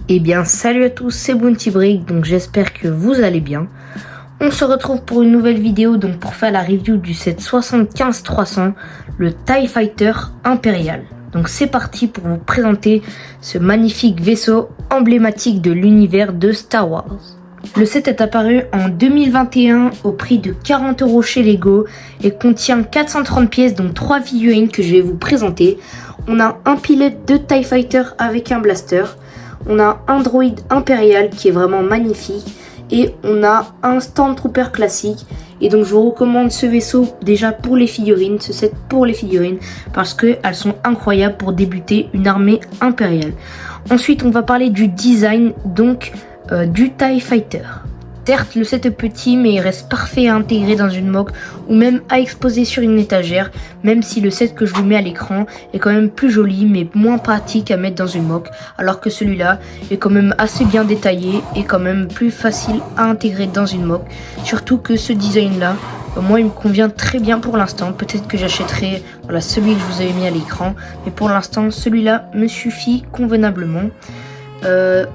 Eh bien salut à tous, c'est Bounty Brick, donc j'espère que vous allez bien. On se retrouve pour une nouvelle vidéo, donc pour faire la review du set 75-300, le TIE Fighter Impérial. Donc c'est parti pour vous présenter ce magnifique vaisseau emblématique de l'univers de Star Wars. Le set est apparu en 2021 au prix de 40 € chez Lego et contient 430 pièces, dont 3 figurines que je vais vous présenter. On a un pilote de TIE Fighter avec un blaster. On a un droïde impérial qui est vraiment magnifique et on a un Stormtrooper classique. Et donc je vous recommande ce vaisseau déjà pour les figurines, ce set pour les figurines, parce qu'elles sont incroyables pour débuter une armée impériale. Ensuite on va parler du design donc du TIE Fighter. Certes, le set est petit, mais il reste parfait à intégrer dans une mock ou même à exposer sur une étagère, même si le set que je vous mets à l'écran est quand même plus joli, mais moins pratique à mettre dans une mock, alors que celui-là est quand même assez bien détaillé et quand même plus facile à intégrer dans une mock. Surtout que ce design-là, moi, il me convient très bien pour l'instant. Peut-être que j'achèterai celui que je vous avais mis à l'écran, mais pour l'instant, celui-là me suffit convenablement.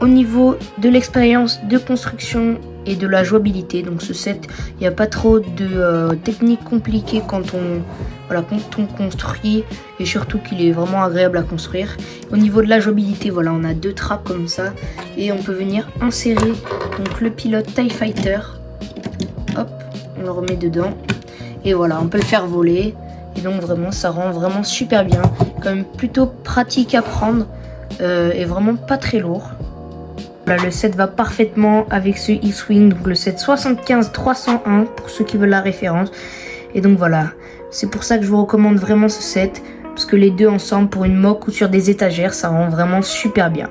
Au niveau de l'expérience de construction et de la jouabilité, donc ce set, il n'y a pas trop de techniques compliquées quand on construit, et surtout qu'il est vraiment agréable à construire. Au niveau de la jouabilité, voilà, on a deux trappes comme ça et on peut venir insérer donc le pilote TIE Fighter. Hop, on le remet dedans et voilà, on peut le faire voler, et donc vraiment ça rend vraiment super bien, quand même plutôt pratique à prendre. Et vraiment pas très lourd. Là, le set va parfaitement avec ce X-Wing, donc le set 75-301 pour ceux qui veulent la référence. Et donc voilà, c'est pour ça que je vous recommande vraiment ce set, parce que les deux ensemble pour une mock ou sur des étagères, ça rend vraiment super bien.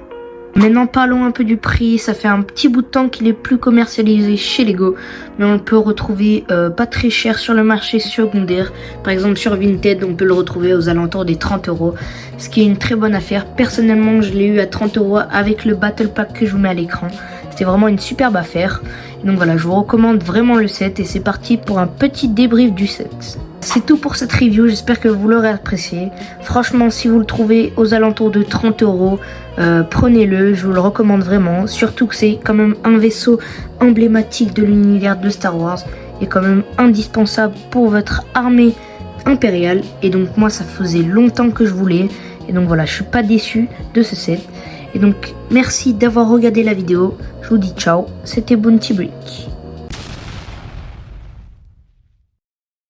Maintenant parlons un peu du prix. Ça fait un petit bout de temps qu'il est plus commercialisé chez Lego, mais on le peut retrouver pas très cher sur le marché secondaire. Par exemple sur Vinted, on peut le retrouver aux alentours des 30 €, ce qui est une très bonne affaire. Personnellement, je l'ai eu à 30 € avec le Battle Pack que je vous mets à l'écran. C'était vraiment une superbe affaire. Et donc voilà, je vous recommande vraiment le set et c'est parti pour un petit débrief du set. C'est tout pour cette review, j'espère que vous l'aurez apprécié. Franchement, si vous le trouvez aux alentours de 30 €, prenez-le, je vous le recommande vraiment. Surtout que c'est quand même un vaisseau emblématique de l'univers de Star Wars et quand même indispensable pour votre armée impériale. Et donc moi, ça faisait longtemps que je voulais. Et donc voilà, je suis pas déçu de ce set. Et donc merci d'avoir regardé la vidéo. Je vous dis ciao, c'était Bounty Brick.